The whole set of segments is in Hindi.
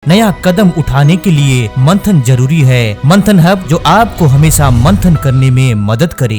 नया कदम उठाने के लिए मंथन जरूरी है। मंथन हब जो आपको हमेशा मंथन करने में मदद करे।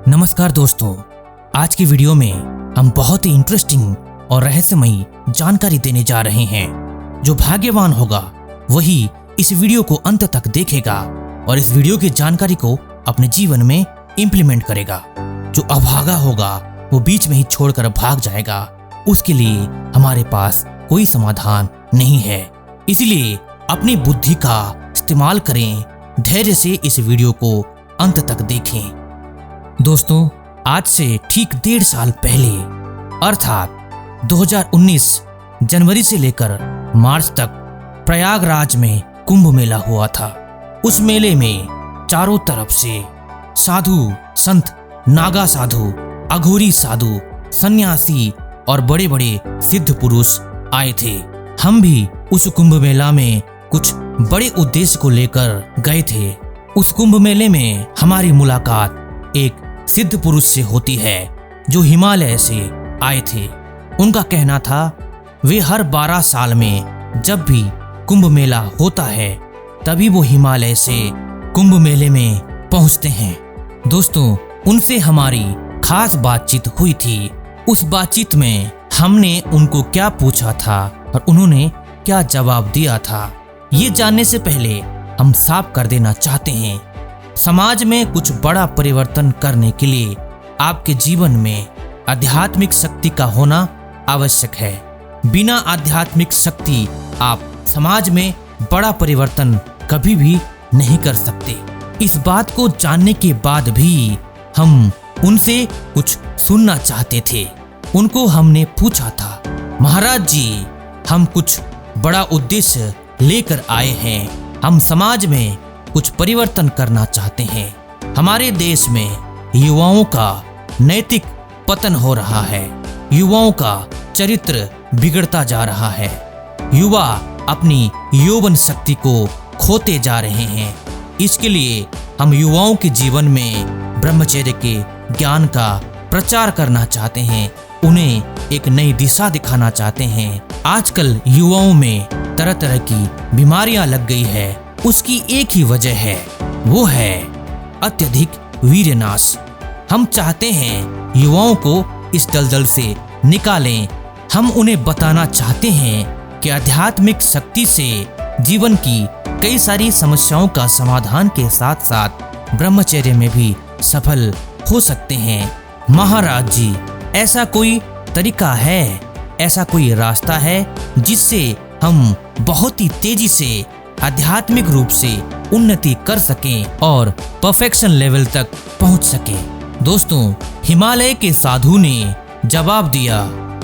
नमस्कार दोस्तों, आज की वीडियो में हम बहुत ही इंटरेस्टिंग और रहस्यमयी जानकारी देने जा रहे हैं। जो भाग्यवान होगा वही इस वीडियो को अंत तक देखेगा और इस वीडियो की जानकारी को अपने जीवन में इम्प्लीमेंट करेगा। जो अभागा होगा वो बीच में ही छोड़कर भाग जाएगा, उसके लिए हमारे पास कोई समाधान नहीं है। इसलिए अपनी बुद्धि का इस्तेमाल करें, धैर्य से इस वीडियो को अंत तक देखें। दोस्तों, आज से ठीक 1.5 साल पहले अर्थात 2019 जनवरी से लेकर मार्च तक प्रयागराज में कुंभ मेला हुआ था। उस मेले में चारों तरफ से साधु संत, नागा साधु, अघोरी साधु, सन्यासी और बड़े बड़े सिद्ध पुरुष आए थे। हम भी उस कुंभ मेला में कुछ बड़े उद्देश्य को लेकर गए थे। उस कुंभ मेले में हमारी मुलाकात एक सिद्ध पुरुष से होती है जो हिमालय से आए थे। उनका कहना था वे हर 12 साल में जब भी कुंभ मेला होता है तभी वो हिमालय से कुंभ मेले में पहुंचते हैं। दोस्तों, उनसे हमारी खास बातचीत हुई थी। उस बातचीत में हमने उनको क्या पूछा था और उन्होंने क्या जवाब दिया था, ये जानने से पहले हम साफ कर देना चाहते हैं, समाज में कुछ बड़ा परिवर्तन करने के लिए आपके जीवन में आध्यात्मिक शक्ति का होना आवश्यक है। बिना आध्यात्मिक शक्ति आप समाज में बड़ा परिवर्तन कभी भी नहीं कर सकते। इस बात को जानने के बाद भी हम उनसे कुछ सुनना चाहते थे। उनको हमने पूछा था, महाराज जी, हम कुछ बड़ा उद्देश्य लेकर आए हैं। हम समाज में कुछ परिवर्तन करना चाहते हैं। हमारे देश में युवाओं का नैतिक पतन हो रहा है, युवाओं का चरित्र बिगड़ता जा रहा है, युवा अपनी यौवन शक्ति को खोते जा रहे हैं। इसके लिए हम युवाओं के जीवन में ब्रह्मचर्य के ज्ञान का प्रचार करना चाहते हैं, उन्हें एक नई दिशा दिखाना चाहते हैं। आजकल युवाओं में तरह तरह की बीमारियां लग गई है, उसकी एक ही वजह है, वो है अत्यधिक वीर्यनाश। हम चाहते हैं युवाओं को इस दलदल से निकालें। हम उन्हें बताना चाहते हैं कि आध्यात्मिक शक्ति से जीवन की कई सारी समस्याओं का समाधान के साथ साथ ब्रह्मचर्य में भी सफल हो सकते हैं। महाराज जी, ऐसा कोई तरीका है, ऐसा कोई रास्ता है जिससे हम बहुत ही तेजी से आध्यात्मिक रूप से उन्नति कर सकें और परफेक्शन लेवल तक पहुंच सकें? दोस्तों, हिमालय के साधु ने जवाब दिया,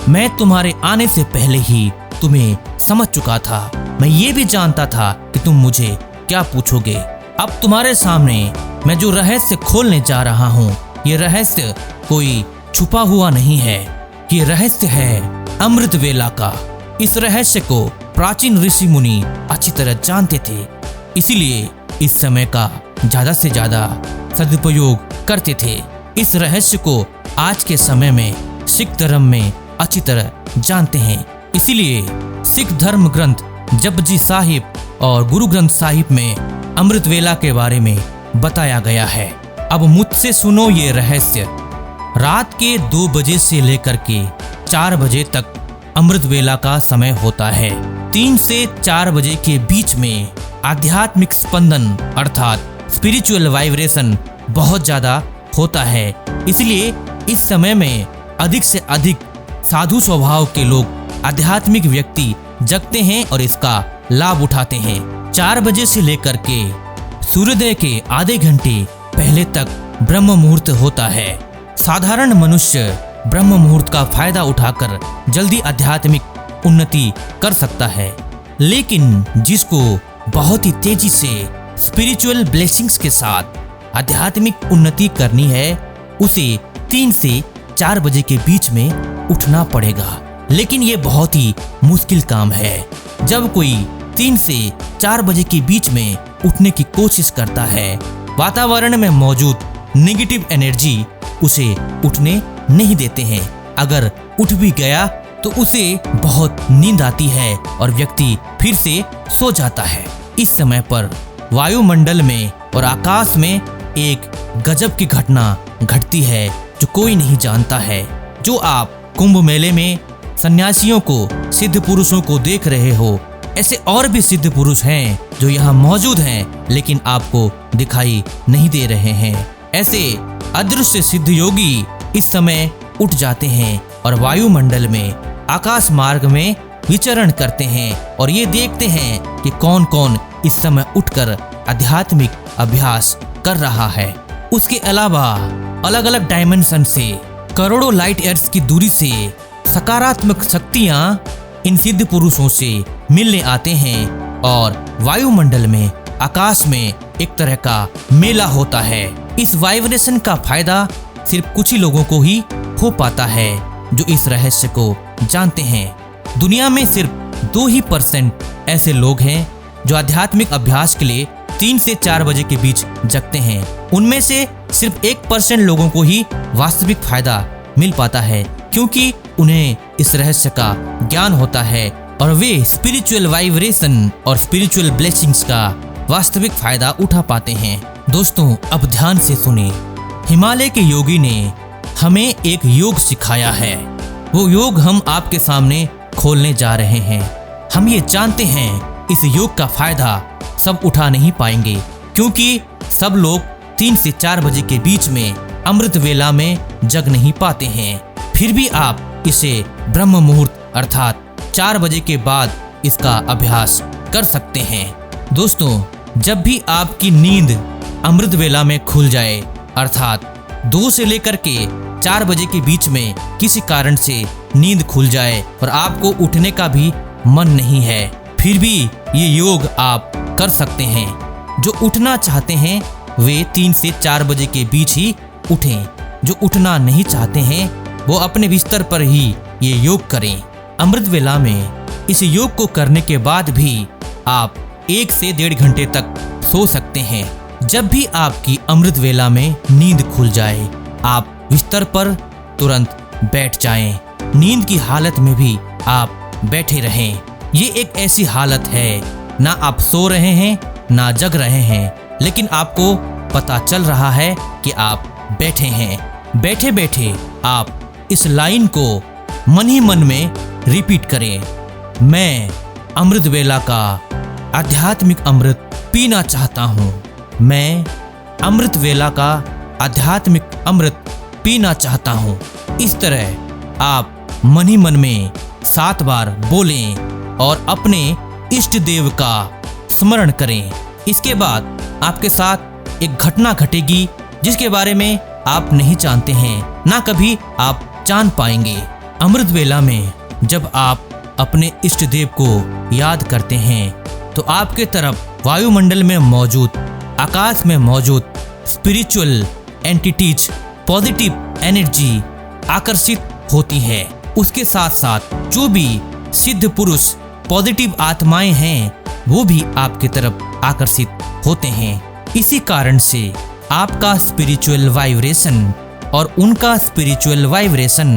मैं तुम्हारे आने से पहले ही तुम्हें समझ चुका था। मैं ये भी जानता था कि तुम मुझे क्या पूछोगे। अब तुम्हारे सामने मैं जो रहस्य खोलने जा रहा हूँ, ये रहस्य कोई छुपा हुआ नहीं है, ये रहस्य है अमृत वेला का। इस रहस्य को प्राचीन ऋषि मुनि अच्छी तरह जानते थे, इसीलिए इस समय का ज्यादा से ज्यादा सदुपयोग करते थे। इस रहस्य को आज के समय में सिख धर्म में अच्छी तरह जानते हैं, इसीलिए सिख धर्म ग्रंथ जपजी साहिब और गुरु ग्रंथ साहिब में अमृत वेला के बारे में बताया गया है। अब मुझसे सुनो ये रहस्य। रात के 2 बजे से लेकर के 4 बजे तक अमृत वेला का समय होता है। 3 से 4 बजे के बीच में आध्यात्मिक स्पंदन अर्थात स्पिरिचुअल वाइब्रेशन बहुत ज्यादा होता है, इसलिए इस समय में अधिक से अधिक साधु स्वभाव के लोग, आध्यात्मिक व्यक्ति जगते हैं और इसका लाभ उठाते हैं। 4 बजे से लेकर के सूर्योदय के आधे घंटे पहले तक ब्रह्म मुहूर्त होता है। साधारण मनुष्य ब्रह्म मुहूर्त का फायदा उठाकर जल्दी आध्यात्मिक उन्नति कर सकता है, लेकिन जिसको बहुत ही तेजी से स्पिरिचुअल ब्लेसिंग्स के साथ आध्यात्मिक उन्नति करनी है, उसे 3 से 4 बजे के बीच में उठना पड़ेगा। लेकिन ये बहुत ही मुश्किल काम है। जब कोई 3 से 4 बजे के बीच में उठने की कोशिश करता है वातावरण में मौजूद नेगेटिव एनर्जी उसे उठने नहीं देते हैं। अगर उठ भी गया तो उसे बहुत नींद आती है और व्यक्ति फिर से सो जाता है। इस समय पर वायुमंडल में और आकाश में एक गजब की घटना घटती है जो कोई नहीं जानता है। जो आप कुंभ मेले में सन्यासियों को, सिद्ध पुरुषों को देख रहे हो, ऐसे और भी सिद्ध पुरुष हैं जो यहाँ मौजूद हैं लेकिन आपको दिखाई नहीं दे रहे हैं। ऐसे अदृश्य सिद्ध योगी इस समय उठ जाते हैं और वायुमंडल में, आकाश मार्ग में विचरण करते हैं और ये देखते हैं कि कौन कौन इस समय उठकर आध्यात्मिक अभ्यास कर रहा है। उसके अलावा अलग अलग डायमेंशन से, करोड़ों लाइट ईयर्स की दूरी से सकारात्मक शक्तियां इन सिद्ध पुरुषों से मिलने आते हैं और वायुमंडल में, आकाश में एक तरह का मेला होता है। इस वाइब्रेशन का फायदा सिर्फ कुछ ही लोगों को ही हो पाता है जो इस रहस्य को जानते हैं। दुनिया में सिर्फ 2% ऐसे लोग हैं जो आध्यात्मिक अभ्यास के लिए 3 से 4 बजे के बीच जगते हैं। उनमें से सिर्फ 1% लोगों को ही वास्तविक फायदा मिल पाता है, क्योंकि उन्हें इस रहस्य का ज्ञान होता है और वे स्पिरिचुअल वाइब्रेशन और स्पिरिचुअल ब्लेसिंग्स का वास्तविक फायदा उठा पाते हैं। दोस्तों, अब ध्यान से सुने। हिमालय के योगी ने हमें एक योग सिखाया है। वो योग हम आपके सामने खोलने जा रहे हैं। हम ये जानते हैं इस योग का फायदा सब उठा नहीं पाएंगे, क्योंकि सब लोग 3 से 4 बजे के बीच में अमृत वेला में जग नहीं पाते हैं। फिर भी आप इसे ब्रह्म मुहूर्त अर्थात 4 बजे के बाद इसका अभ्यास कर सकते हैं। दोस्तों, जब भी आपकी नींद अमृत वेला में खुल जाए, अर्थात 2 से लेकर के 4 बजे के बीच में किसी कारण से नींद खुल जाए और आपको उठने का भी मन नहीं है, फिर भी ये योग आप कर सकते हैं। जो उठना चाहते हैं वे 3 से 4 बजे के बीच ही उठें। जो उठना नहीं चाहते हैं वो अपने बिस्तर पर ही ये योग करें। अमृत वेला में इस योग को करने के बाद भी आप 1 से 1.5 घंटे तक सो सकते हैं। जब भी आपकी अमृत वेला में नींद खुल जाए, आप बिस्तर पर तुरंत बैठ जाएं। नींद की हालत में भी आप बैठे रहें। ये एक ऐसी हालत है, ना आप सो रहे हैं ना जग रहे हैं, लेकिन आपको पता चल रहा है कि आप बैठे हैं। बैठे बैठे आप इस लाइन को मन ही मन में रिपीट करें। मैं अमृत वेला का आध्यात्मिक अमृत पीना चाहता हूँ। मैं अमृत वेला का आध्यात्मिक अमृत पीना चाहता हूँ। इस तरह आप मन ही मन में 7 बार बोलें और अपने इष्ट देव का स्मरण करें। इसके बाद आपके साथ एक घटना घटेगी जिसके बारे में आप नहीं जानते हैं, ना कभी आप जान पाएंगे। अमृत वेला में जब आप अपने इष्ट देव को याद करते हैं तो आपके तरफ वायुमंडल में मौजूद, आकाश में मौजूद स्पिरिचुअल एंटिटीज, पॉजिटिव एनर्जी आकर्षित होती है। उसके साथ साथ जो भी सिद्ध पुरुष, पॉजिटिव आत्माएं हैं वो भी आपकी तरफ आकर्षित होते हैं। इसी कारण से आपका स्पिरिचुअल वाइब्रेशन और उनका स्पिरिचुअल वाइब्रेशन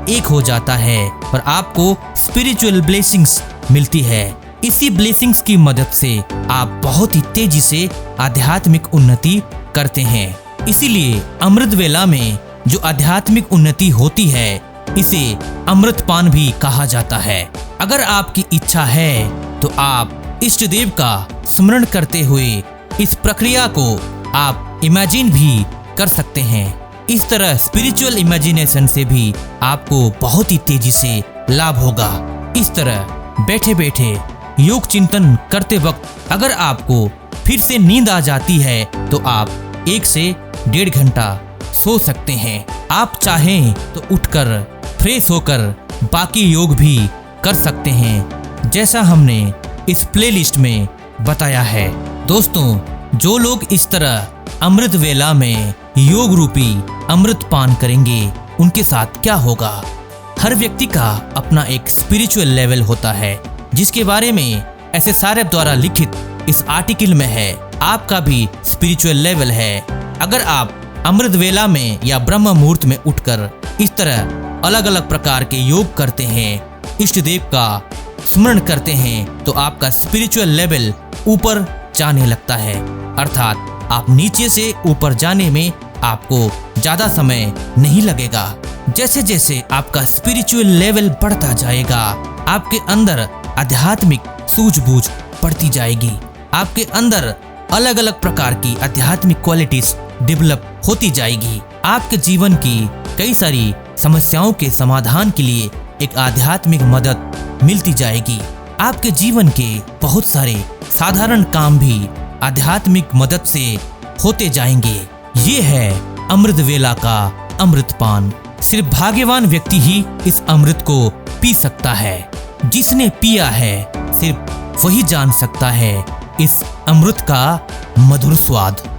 एक हो जाता है और आपको स्पिरिचुअल ब्लेसिंग्स मिलती है। इसी ब्लेसिंग्स की मदद से आप बहुत ही तेजी से आध्यात्मिक उन्नति करते हैं। इसीलिए अमृत वेला में जो आध्यात्मिक उन्नति होती है इसे अमृतपान भी कहा जाता है। अगर आपकी इच्छा है तो आप इष्ट देव का स्मरण करते हुए इस प्रक्रिया को आप इमेजिन भी कर सकते हैं। इस तरह स्पिरिचुअल इमेजिनेशन से भी आपको बहुत ही तेजी से लाभ होगा। इस तरह बैठे बैठे योग चिंतन करते वक्त अगर आपको फिर से नींद आ जाती है तो आप 1 से 1.5 घंटा सो सकते हैं। आप चाहें तो उठकर फ्रेश होकर बाकी योग भी कर सकते हैं, जैसा हमने इस प्लेलिस्ट में बताया है। दोस्तों, जो लोग इस तरह अमृत वेला में योग रूपी अमृत पान करेंगे उनके साथ क्या होगा। हर व्यक्ति का अपना एक स्पिरिचुअल लेवल होता है जिसके बारे में ऐसे सारे द्वारा लिखित इस आर्टिकल में है। आपका भी स्पिरिचुअल लेवल है। अगर आप अमृत वेला में या ब्रह्म मुहूर्त में उठकर इस तरह अलग अलग प्रकार के योग करते हैं, इष्ट देव का स्मरण करते हैं, तो आपका स्पिरिचुअल लेवल ऊपर जाने लगता है। अर्थात आप नीचे से ऊपर जाने में आपको ज्यादा समय नहीं लगेगा। जैसे जैसे आपका स्पिरिचुअल लेवल बढ़ता जाएगा, आपके अंदर आध्यात्मिक सूझबूझ बढ़ती जाएगी। आपके अंदर अलग अलग प्रकार की आध्यात्मिक क्वालिटीज डेवलप होती जाएगी। आपके जीवन की कई सारी समस्याओं के समाधान के लिए एक आध्यात्मिक मदद मिलती जाएगी। आपके जीवन के बहुत सारे साधारण काम भी आध्यात्मिक मदद से होते जाएंगे। ये है अमृत वेला का अमृतपान। सिर्फ भाग्यवान व्यक्ति ही इस अमृत को पी सकता है। जिसने पिया है सिर्फ वही जान सकता है इस अमृत का मधुर स्वाद।